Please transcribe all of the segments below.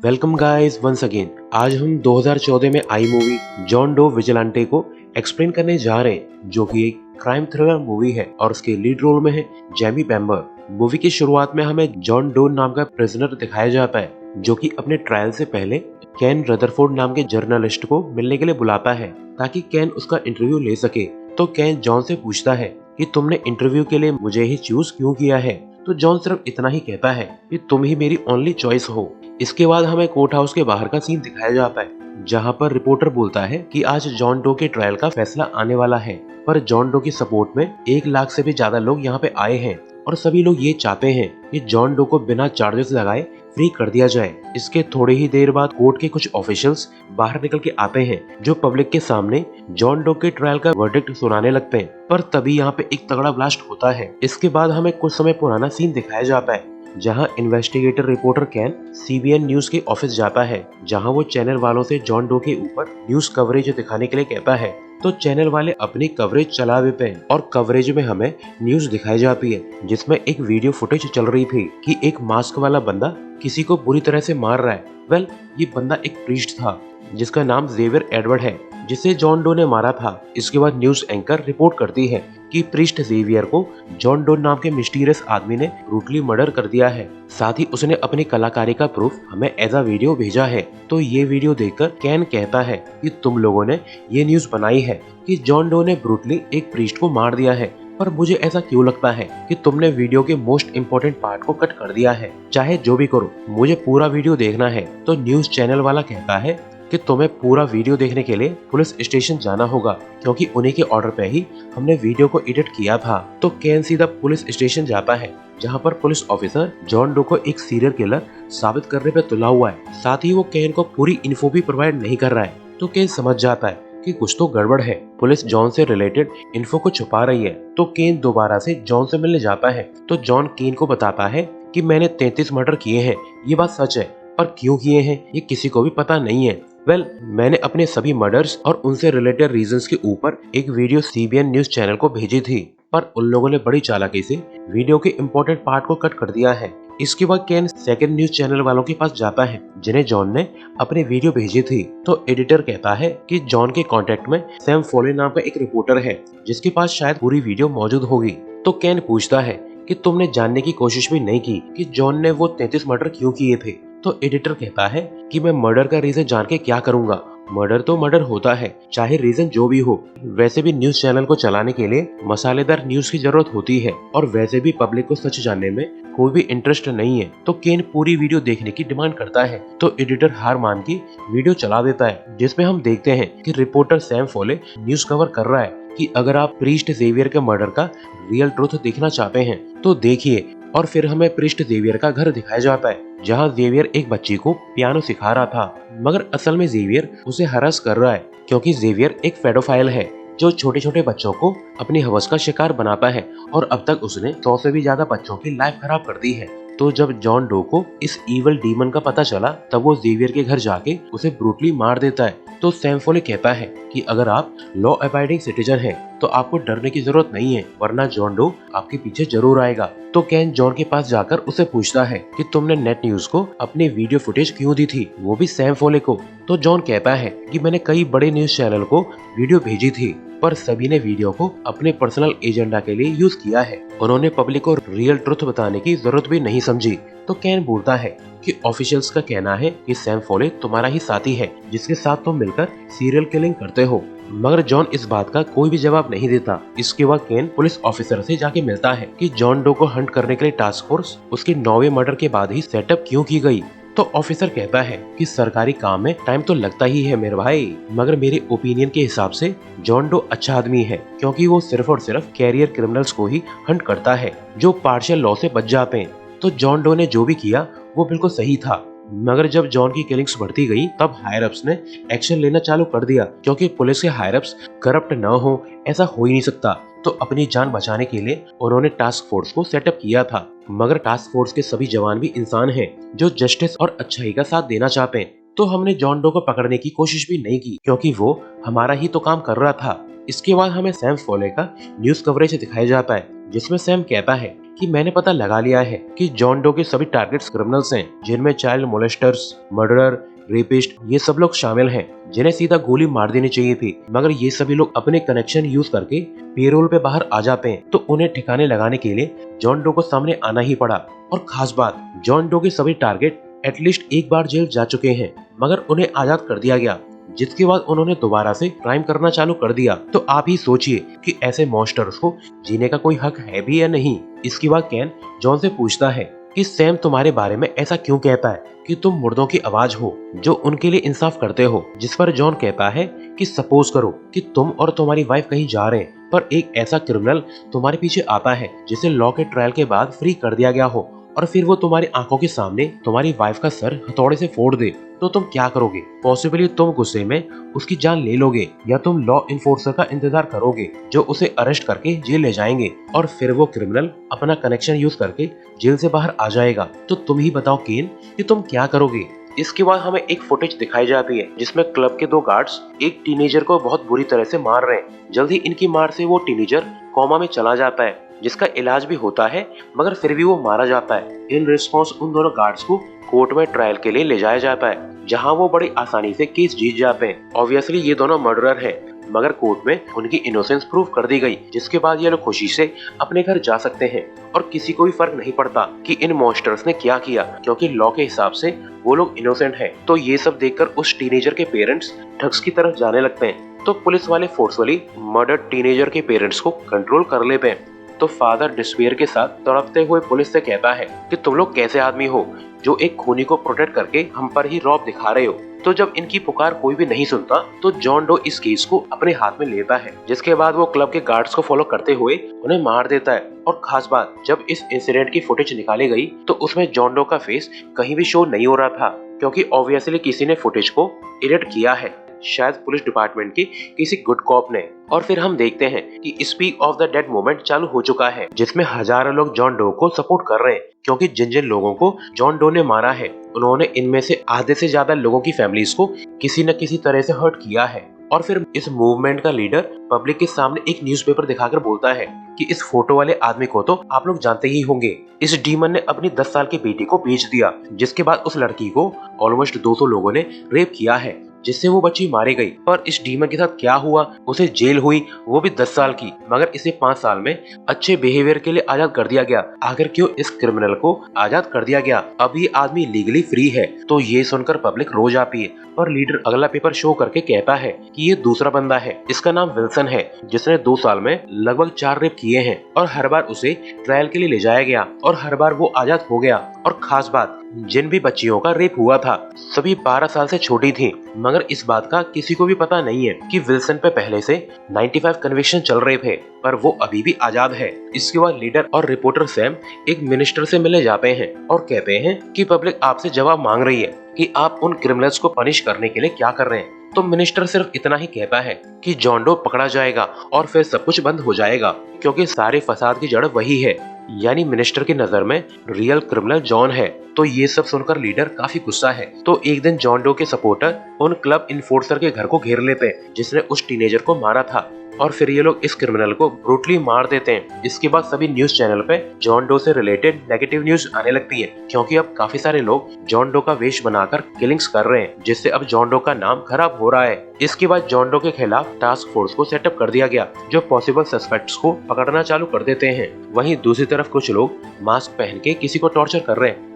Welcome guys once again. आज हम 2014 में आई मूवी जॉन डो विजिलेंटे को एक्सप्लेन करने जा रहे हैं, जो कि एक क्राइम थ्रिलर मूवी है और उसके लीड रोल में है जेमी बेम्बर। मूवी की शुरुआत में हमें जॉन डो नाम का प्रिजनर दिखाया जाता है, जो कि अपने ट्रायल से पहले केन रदरफोर्ड नाम के जर्नलिस्ट को मिलने के लिए बुलाता है ताकि केन उसका इंटरव्यू ले सके। तो केन जॉन से पूछता है कि तुमने इंटरव्यू के लिए मुझे ही चूज क्यों किया है। तो जॉन सिर्फ इतना ही कहता है कि तुम ही मेरी ओनली चॉइस हो। इसके बाद हमें कोर्ट हाउस के बाहर का सीन दिखाया जाता है, जहां पर रिपोर्टर बोलता है कि आज जॉन डो के ट्रायल का फैसला आने वाला है, पर जॉन डो की सपोर्ट में 1 लाख से भी ज्यादा लोग यहाँ पे आए हैं और सभी लोग ये चाहते हैं कि जॉन डो को बिना चार्जेस लगाए फ्री कर दिया जाए। इसके थोड़ी ही देर बाद कोर्ट के कुछ ऑफिशियल्स बाहर निकल के आते हैं, जो पब्लिक के सामने जॉन डो के ट्रायल का वर्डिक्ट सुनाने लगते हैं। पर तभी यहाँ पे एक तगड़ा ब्लास्ट होता है। इसके बाद हमें कुछ समय पुराना सीन दिखाया जाता है, जहां investigator reporter can CBN news के ऑफिस जाता है, जहां वो चैनल वालों से जॉन डो के ऊपर न्यूज कवरेज दिखाने के लिए कहता है। तो चैनल वाले अपनी कवरेज चला देते हैं और कवरेज में हमें न्यूज दिखाई जाती है, जिसमें एक वीडियो फुटेज चल रही थी कि एक मास्क वाला बंदा किसी को बुरी तरह से मार रहा है। ये बंदा एक प्रीस्ट था जिसका नाम जेवियर एडवर्ड है, जिसे जॉन डो ने मारा था। इसके बाद न्यूज एंकर रिपोर्ट करती है कि प्रीस्ट जेवियर को जॉन डो नाम के मिस्टीरियस आदमी ने ब्रूटली मर्डर कर दिया है। साथ ही उसने अपनी कलाकारी का प्रूफ हमें एज अ वीडियो भेजा है। तो ये वीडियो देखकर कैन कहता है कि तुम लोगों ने ये न्यूज बनाई है कि जॉन डो ने ब्रूटली एक प्रीस्ट को मार दिया है, पर मुझे ऐसा क्यों लगता है कि तुमने वीडियो के मोस्ट इम्पोर्टेंट पार्ट को कट कर दिया है। चाहे जो भी करो, मुझे पूरा वीडियो देखना है। तो न्यूज चैनल वाला कहता है कि तुम्हें पूरा वीडियो देखने के लिए पुलिस स्टेशन जाना होगा, क्योंकि उन्हीं के ऑर्डर पे ही हमने वीडियो को एडिट किया था। तो कैन सीधा पुलिस स्टेशन जाता है, जहां पर पुलिस ऑफिसर जॉन डो को एक सीरियल किलर साबित करने पे तुला हुआ है। साथ ही वो कैन को पूरी इन्फो भी प्रोवाइड नहीं कर रहा है। तो कैन समझ जाता है कि कुछ तो गड़बड़ है, पुलिस जॉन से रिलेटेड इन्फो को छुपा रही है। तो केन दोबारा से जॉन से मिलने जाता है। तो जॉन केन को बताता है कि मैंने 33 मर्डर किए हैं, ये बात सच है, पर क्यों किए हैं ये किसी को भी पता नहीं है। मैंने अपने सभी मर्डर्स और उनसे रिलेटेड रीजंस के ऊपर एक वीडियो सीबीएन न्यूज चैनल को भेजी थी, पर उन लोगों ने बड़ी चालाकी से वीडियो के इम्पोर्टेंट पार्ट को कट कर दिया है। इसके बाद केन सेकंड न्यूज चैनल वालों के पास जाता है, जिन्हें जॉन ने अपनी वीडियो भेजी थी। तो एडिटर कहता है कि जॉन के कांटेक्ट में सैम फोले नाम का एक रिपोर्टर है, जिसके पास शायद पूरी वीडियो मौजूद होगी। तो केन पूछता है कि तुमने जानने की कोशिश भी नहीं की कि जॉन ने वो 33 मर्डर क्यों किए थे। तो एडिटर कहता है कि मैं मर्डर का रीजन जान के क्या करूंगा, मर्डर तो मर्डर होता है, चाहे रीजन जो भी हो। वैसे भी न्यूज चैनल को चलाने के लिए मसालेदार न्यूज की जरूरत होती है, और वैसे भी पब्लिक को सच जानने में कोई भी इंटरेस्ट नहीं है। तो केन पूरी वीडियो देखने की डिमांड करता है। तो एडिटर हार मान के वीडियो चला देता है, जिसमें हम देखते हैं कि रिपोर्टर सैम फोले न्यूज कवर कर रहा है कि अगर आप प्रीस्ट जेवियर के मर्डर का रियल ट्रूथ देखना चाहते हैं तो देखिए। और फिर हमें प्रीस्ट जेवियर का घर दिखाया जाता है, जहां जेवियर एक बच्ची को पियानो सिखा रहा था, मगर असल में जेवियर उसे हरास कर रहा है, क्योंकि जेवियर एक पेडोफाइल है जो छोटे छोटे बच्चों को अपनी हवस का शिकार बनाता है, और अब तक उसने 100 से भी ज्यादा बच्चों की लाइफ खराब कर दी है। तो जब जॉन डो को इस इवल डीमन का पता चला, तब वो जेवियर के घर जाके उसे ब्रूटली मार देता है। तो सैम फोले कहता है कि अगर आप लॉ अबाइडिंग सिटीजन हैं, तो आपको डरने की जरूरत नहीं है, वरना जॉन डो आपके पीछे जरूर आएगा। तो कैन जॉन के पास जाकर उसे पूछता है कि तुमने नेट न्यूज को अपनी वीडियो फुटेज क्यों दी थी, वो भी सैम फोले को। तो जॉन कहता है कि मैंने कई बड़े न्यूज चैनल को वीडियो भेजी थी, पर सभी ने वीडियो को अपने पर्सनल एजेंडा के लिए यूज किया है। उन्होंने पब्लिक को रियल ट्रुथ बताने की जरूरत भी नहीं समझी। तो कैन बोलता है कि ऑफिशियल्स का कहना है कि सैम फोले तुम्हारा ही साथी है, जिसके साथ तुम मिलकर सीरियल किलिंग करते हो, मगर जॉन इस बात का कोई भी जवाब नहीं देता। इसके बाद केन पुलिस ऑफिसर से जाके मिलता है कि जॉन डो को हंट करने के लिए टास्क फोर्स उसके 9वें मर्डर के बाद ही सेटअप क्यों की गई। तो ऑफिसर कहता है कि सरकारी काम में टाइम तो लगता ही है मेरे भाई, मगर मेरे ओपिनियन के हिसाब से जॉन डो अच्छा आदमी है, क्योंकि वो सिर्फ और सिर्फ कैरियर क्रिमिनल्स को ही हंट करता है जो पार्शियल लॉ से बच जाते हैं। तो जॉन डो ने जो भी किया वो बिल्कुल सही था, मगर जब जॉन की किलिंग्स बढ़ती गई, तब हायर अप्स ने एक्शन लेना चालू कर दिया, क्योंकि पुलिस के हायर अप्स करप्ट न हो ऐसा हो ही नहीं सकता। तो अपनी जान बचाने के लिए उन्होंने टास्क फोर्स को सेटअप किया था, मगर टास्क फोर्स के सभी जवान भी इंसान हैं जो जस्टिस और अच्छाई का साथ देना चाहते हैं। तो हमने जॉन डो को पकड़ने की कोशिश भी नहीं की, क्योंकि वो हमारा ही तो काम कर रहा था। इसके बाद हमें सैम फोले का न्यूज कवरेज दिखाया जाता है, जिसमें सैम कहता है कि मैंने पता लगा लिया है कि जॉन डो के सभी टारगेट्स क्रिमिनल्स हैं, जिनमें चाइल्ड मोलेस्टर्स, मर्डरर, रेपिस्ट, ये सब लोग शामिल हैं, जिन्हें सीधा गोली मार देनी चाहिए थी, मगर ये सभी लोग अपने कनेक्शन यूज करके पेरोल पे बाहर आ जाते हैं। तो उन्हें ठिकाने लगाने के लिए जॉन डो को सामने आना ही पड़ा। और खास बात, जॉन डो के सभी टारगेट एटलीस्ट एक बार जेल जा चुके हैं, मगर उन्हें आजाद कर दिया गया, जिसके बाद उन्होंने दोबारा से क्राइम करना चालू कर दिया। तो आप ही सोचिए कि ऐसे मॉन्स्टर्स को जीने का कोई हक है भी या नहीं। इसके बाद कैन जॉन से पूछता है कि सैम तुम्हारे बारे में ऐसा क्यों कहता है कि तुम मुर्दों की आवाज हो जो उनके लिए इंसाफ करते हो। जिस पर जॉन कहता है कि सपोज करो कि तुम और तुम्हारी वाइफ कहीं जा रहे हैं, पर एक ऐसा क्रिमिनल तुम्हारे पीछे आता है जिसे लॉ के ट्रायल के बाद फ्री कर दिया गया हो, और फिर वो तुम्हारी आंखों के सामने तुम्हारी वाइफ का सर हथौड़े से फोड़ दे, तो तुम क्या करोगे? पॉसिबली तुम गुस्से में उसकी जान ले लोगे, या तुम लॉ इन्फोर्सर का इंतजार करोगे जो उसे अरेस्ट करके जेल ले जाएंगे, और फिर वो क्रिमिनल अपना कनेक्शन यूज करके जेल से बाहर आ जाएगा। तो तुम ही बताओ केन कि तुम क्या करोगे? इसके बाद हमें एक फुटेज दिखाई जाती है जिसमें क्लब के दो गार्ड्स एक टीनेजर को बहुत बुरी तरह से मार रहे हैं। जल्दी इनकी मार से वो टीनेजर कोमा में चला जाता है, जिसका इलाज भी होता है, मगर फिर भी वो मारा जाता है। इन रिस्पॉन्स उन दोनों गार्ड्स को कोर्ट में ट्रायल के लिए ले जाया जाता है, जहां वो बड़ी आसानी से केस जीत जाते हैं। ऑब्वियसली ये दोनों मर्डरर हैं, मगर कोर्ट में उनकी इनोसेंस प्रूव कर दी गई, जिसके बाद ये लोग खुशी से अपने घर जा सकते हैं और किसी को भी फर्क नहीं पड़ता कि इन मॉन्स्टर्स ने क्या किया, क्योंकि लॉ के हिसाब से वो लोग इनोसेंट हैं। तो ये सब देखकर उस टीनेजर के पेरेंट्स ड्रग्स की तरफ जाने लगते हैं। तो पुलिस वाले फोर्सफुली मर्डर टीनेजर के पेरेंट्स को कंट्रोल कर लेते हैं। तो फादर डिस्पेयर के साथ तड़पते हुए पुलिस से कहता है कि तुम लोग कैसे आदमी हो जो एक खूनी को प्रोटेक्ट करके हम पर ही रौब दिखा रहे हो। तो जब इनकी पुकार कोई भी नहीं सुनता, तो जॉन डो इस केस को अपने हाथ में लेता है, जिसके बाद वो क्लब के गार्ड्स को फॉलो करते हुए उन्हें मार देता है। और खास बात, जब इस इंसिडेंट की फुटेज निकाली गई तो उसमें जॉन डो का फेस कहीं भी शो नहीं हो रहा था, क्योंकि ऑब्वियसली किसी ने फुटेज को एडिट किया है, शायद पुलिस डिपार्टमेंट के किसी गुड कॉप ने। और फिर हम देखते हैं कि speak of the dead moment चालू हो चुका है, जिसमें हजारों लोग जॉन डो को सपोर्ट कर रहे हैं, क्योंकि जिन जिन लोगों को जॉन डो ने मारा है उन्होंने इनमें से आधे से ज्यादा लोगों की फैमिलीज को किसी न किसी तरह से हर्ट किया है। और फिर इस मूवमेंट का लीडर पब्लिक के सामने एक न्यूज़पेपर दिखाकर बोलता है कि इस फोटो वाले आदमी को तो आप लोग जानते ही होंगे। इस डीमन ने अपनी 10 साल की बेटी को बेच दिया, जिसके बाद उस लड़की को ऑलमोस्ट 200 लोगों ने रेप किया है, जिससे वो बच्ची मारी गई। पर इस डीमन के साथ क्या हुआ, उसे जेल हुई, वो भी 10 साल की, मगर इसे 5 साल में अच्छे बिहेवियर के लिए आजाद कर दिया गया। आखिर क्यों इस क्रिमिनल को आजाद कर दिया गया? अब ये आदमी लीगली फ्री है। तो ये सुनकर पब्लिक रोज आती है, और लीडर अगला पेपर शो करके कहता है कि ये दूसरा बंदा है, इसका नाम विल्सन है, जिसने 2 साल में लगभग 4 रेप किए हैं, और हर बार उसे ट्रायल के लिए ले जाया गया और हर बार वो आजाद हो गया। और खास बात, जिन भी बच्चियों का रेप हुआ था सभी 12 साल से छोटी थी, मगर इस बात का किसी को भी पता नहीं है कि विल्सन पे पहले से 95 कन्विक्शन चल रहे थे, पर वो अभी भी आजाद है। इसके बाद लीडर और रिपोर्टर सैम एक मिनिस्टर से मिलने जाते हैं और कहते हैं कि पब्लिक आपसे जवाब मांग रही है कि आप उन क्रिमिनल्स को पनिश करने के लिए क्या कर रहे हैं। तो मिनिस्टर सिर्फ इतना ही कहता है कि जॉन डो पकड़ा जाएगा और फिर सब कुछ बंद हो जाएगा, क्योंकि सारे फसाद की जड़ वही है, यानी मिनिस्टर की नजर में रियल क्रिमिनल जॉन है। तो ये सब सुनकर लीडर काफी गुस्सा है। तो एक दिन जॉन डो के सपोर्टर उन क्लब इन्फोर्सर के घर को घेर लेते हैं जिसने उस टीनेजर को मारा था, और फिर ये लोग इस क्रिमिनल को ब्रूटली मार देते हैं। इसके बाद सभी न्यूज चैनल पे जॉन डो से रिलेटेड नेगेटिव न्यूज आने लगती है, क्योंकि अब काफी सारे लोग जॉन डो का वेश बनाकर किलिंग्स कर रहे हैं, जिससे अब जॉन डो का नाम खराब हो रहा है। इसके बाद जॉन डो के खिलाफ टास्क फोर्स को सेटअप कर दिया गया, जो पॉसिबल सस्पेक्ट्स को पकड़ना चालू कर देते हैं। वहीं दूसरी तरफ कुछ लोग मास्क पहन के किसी को टॉर्चर कर रहे हैं।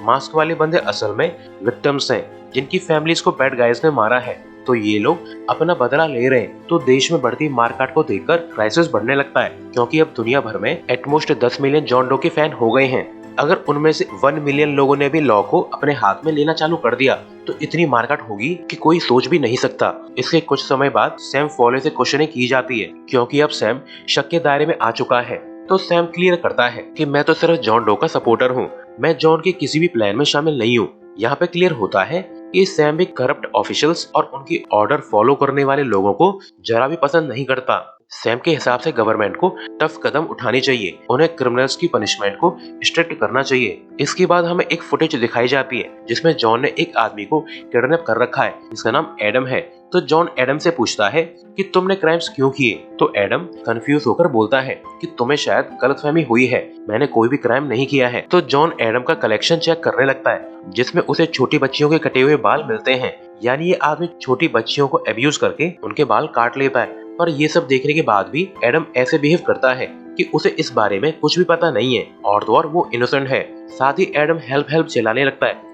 मास्क वाले बंदे असल में विक्टिम्स हैं, जिनकी फैमिलीज को बैड गाइज ने मारा है, तो ये लोग अपना बदला ले रहे हैं। तो देश में बढ़ती मारकाट को देखकर क्राइसिस बढ़ने लगता है, क्योंकि अब दुनिया भर में एटमोस्ट 10 मिलियन जॉन डो के फैन हो गए हैं। अगर उनमें से 1 मिलियन लोगों ने भी लॉ को अपने हाथ में लेना चालू कर दिया, तो इतनी मारकाट होगी कि कोई सोच भी नहीं सकता। इसके कुछ समय बाद सैम फॉले से क्वेश्चनिंग की जाती है, क्योंकि अब सैम शक के दायरे में आ चुका है। तो सैम क्लियर करता है कि मैं तो सिर्फ जॉन डो का सपोर्टर हूँ, मैं जॉन के किसी भी प्लान में शामिल नहीं हूँ। यहाँ पे क्लियर होता है कि सैम भी करप्ट ऑफिशियल्स और उनकी ऑर्डर फॉलो करने वाले लोगों को जरा भी पसंद नहीं करता। सैम के हिसाब से गवर्नमेंट को टफ कदम उठानी चाहिए, उन्हें क्रिमिनल्स की पनिशमेंट को स्ट्रिक्ट करना चाहिए। इसके बाद हमें एक फुटेज दिखाई जाती है जिसमें जॉन ने एक आदमी को किडनैप कर रखा है, जिसका नाम एडम है, तो जॉन एडम से पूछता है कि तुमने क्राइम्स क्यों किए। तो एडम कंफ्यूज होकर बोलता है कि तुम्हें शायद गलतफहमी हुई है, मैंने कोई भी क्राइम नहीं किया है। तो जॉन एडम का कलेक्शन चेक करने लगता है जिसमें उसे छोटी बच्चियों के कटे हुए बाल मिलते हैं, यानी ये आदमी छोटी बच्चियों को अब्यूज करके उनके बाल काट लेता है। पर ये सब देखने के बाद भी एडम ऐसे बिहेव करता है कि उसे इस बारे में कुछ भी पता नहीं है और तो और वो इनोसेंट है। साथ ही एडम हेल्प चिल्लाने लगता है।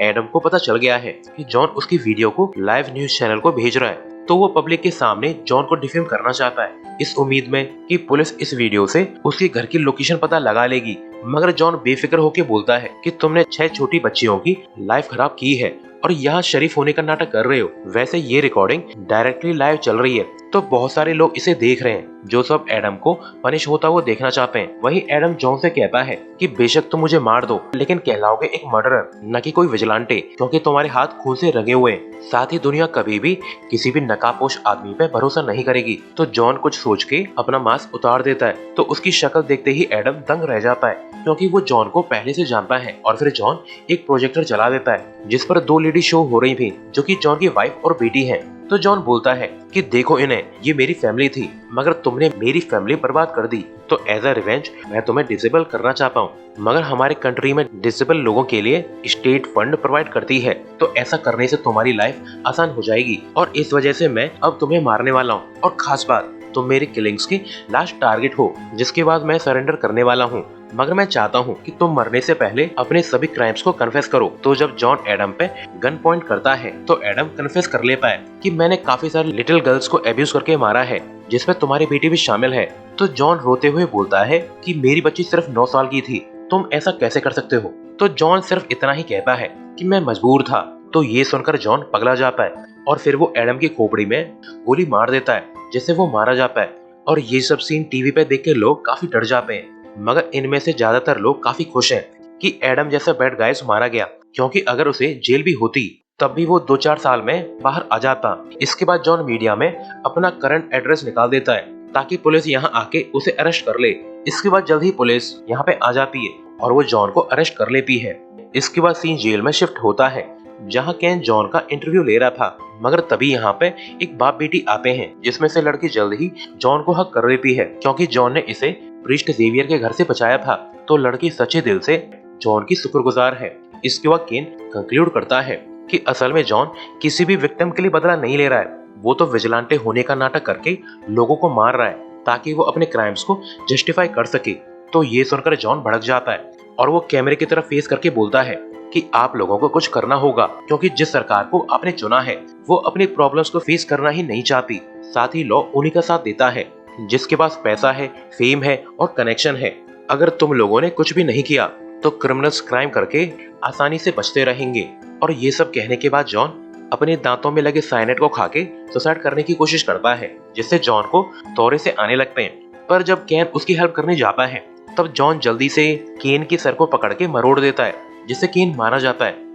एडम को पता चल गया है कि जॉन उसकी वीडियो को लाइव न्यूज चैनल को भेज रहा है, तो वो पब्लिक के सामने जॉन को डिफेम करना चाहता है, इस उम्मीद में कि पुलिस इस वीडियो से उसके घर की लोकेशन पता लगा लेगी। मगर जॉन बेफिक्र होकर बोलता है कि तुमने 6 छोटी बच्चियों की लाइफ खराब की है और यहाँ शरीफ होने का नाटक कर रहे हो। वैसे ये रिकॉर्डिंग डायरेक्टली लाइव चल रही है, तो बहुत सारे लोग इसे देख रहे हैं जो सब एडम को पनिश होता हुआ देखना चाहते हैं। वहीं एडम जॉन से कहता है कि बेशक तुम मुझे मार दो, लेकिन कहलाओगे एक मर्डरर, न कि कोई विजिलेंटे, क्योंकि तुम्हारे हाथ खून से रंगे हुए हैं। साथ ही दुनिया कभी भी किसी भी नकाबपोश आदमी पे भरोसा नहीं करेगी। तो जॉन कुछ सोच के अपना मास्क उतार देता है, तो उसकी शक्ल देखते ही एडम दंग रह जाता है, क्योंकि वो जॉन को पहले से जानता है। और फिर जॉन एक प्रोजेक्टर चला देता है जिस पर 2 लेडी शो हो रही थी जो कि जॉन की वाइफ और बेटी है। तो जॉन बोलता है कि देखो इन्हें, ये मेरी फैमिली थी मगर तुमने मेरी फैमिली बर्बाद कर दी, तो एज अ रिवेंज मैं तुम्हें डिसेबल करना चाहता हूँ। मगर हमारे कंट्री में डिसेबल लोगों के लिए स्टेट फंड प्रोवाइड करती है, तो ऐसा करने से तुम्हारी लाइफ आसान हो जाएगी और इस वजह से मैं अब तुम्हें मारने वाला हूँ। और खास बात, तुम मेरी किलिंग्स के लास्ट टारगेट हो, जिसके बाद मैं सरेंडर करने वाला हूँ। मगर मैं चाहता हूँ कि तुम मरने से पहले अपने सभी क्राइम्स को कन्फेस करो। तो जब जॉन एडम पे गन पॉइंट करता है तो एडम कन्फेस कर लेता है कि मैंने काफी सारी लिटिल गर्ल्स को अब्यूज करके मारा है, जिसमें तुम्हारी बेटी भी शामिल है। तो जॉन रोते हुए बोलता है कि मेरी बच्ची सिर्फ 9 साल की थी, तुम ऐसा कैसे कर सकते हो। तो जॉन सिर्फ इतना ही कहता है कि मैं मजबूर था। तो ये सुनकर जॉन पगला जाता है और फिर वो एडम की खोपड़ी में गोली मार देता है, जिससे वो मारा जाता है। और ये सब सीन टीवी पे देख के लोग काफी डर जाते हैं, मगर इनमें से ज्यादातर लोग काफी खुश हैं कि एडम जैसा बैड गाइस मारा गया, क्योंकि अगर उसे जेल भी होती तब भी वो 2-4 साल में बाहर आ जाता। इसके बाद जॉन मीडिया में अपना करंट एड्रेस निकाल देता है ताकि पुलिस यहाँ आके उसे अरेस्ट कर ले। इसके बाद जल्द ही पुलिस यहाँ पे आ जाती है और वो जॉन को अरेस्ट कर लेती है। इसके बाद सीन जेल में शिफ्ट होता है जहाँ केन जॉन का इंटरव्यू ले रहा था, मगर तभी यहाँ पे एक बाप बेटी आते हैं जिसमें से लड़की जल्द ही जॉन को हक कर लेती है, क्योंकि जॉन ने इसे प्रीस्ट जेवियर के घर से बचाया था। तो लड़की सच्चे दिल से जॉन की शुक्रगुजार है। इसके बाद केन कंक्लूड करता है कि असल में जॉन किसी भी विक्टिम के लिए बदला नहीं ले रहा है, वो तो विजिलेंटे होने का नाटक करके लोगों को मार रहा है ताकि वो अपने क्राइम्स को जस्टिफाई कर सके। तो ये सुनकर जॉन भड़क जाता है और वो कैमरे की तरफ फेस करके बोलता है कि आप लोगों को कुछ करना होगा, क्योंकि जिस सरकार को आपने चुना है वो अपनी प्रॉब्लम्स को फेस करना ही नहीं चाहती। साथ ही लॉ उन्हीं का साथ देता है जिसके पास पैसा है, फेम है और कनेक्शन है। अगर तुम लोगों ने कुछ भी नहीं किया तो क्रिमिनल्स क्राइम करके आसानी से बचते रहेंगे। और ये सब कहने के बाद जॉन अपने दांतों में लगे साइनेट को खाके सुसाइड करने की कोशिश करता है, जिससे जॉन को दौरे से आने लगते हैं। पर जब केन उसकी हेल्प करने जाता है तब जॉन जल्दी से केन के सर को पकड़ के मरोड़ देता है, जिससे केन मारा जाता है।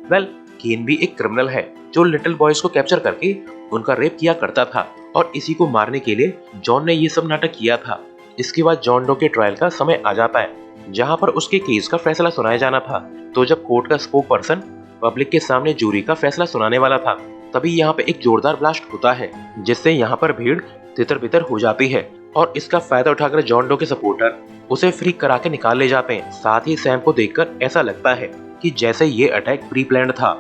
केन भी एक क्रिमिनल है जो लिटिल बॉयज को कैप्चर करके उनका रेप किया करता था और इसी को मारने के लिए जॉन ने ये सब नाटक किया था। इसके बाद जॉन डो के ट्रायल का समय आ जाता है जहाँ पर उसके केस का फैसला सुनाया जाना था। तो जब कोर्ट का स्पोक पर्सन पब्लिक के सामने जूरी का फैसला सुनाने वाला था, तभी यहाँ पे एक जोरदार ब्लास्ट होता है जिससे यहाँ पर भीड़ तितर बितर हो जाती है और इसका फायदा उठाकर जॉन डो के सपोर्टर उसे फ्री करा के निकाल ले जाते हैं। साथ ही सैम को देखकर ऐसा लगता है कि जैसे ये अटैक प्री प्लान्ड था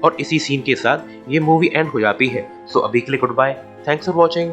और इसी सीन के साथ ये मूवी एंड हो जाती है। सो अभी के लिए good bye, thanks for watching.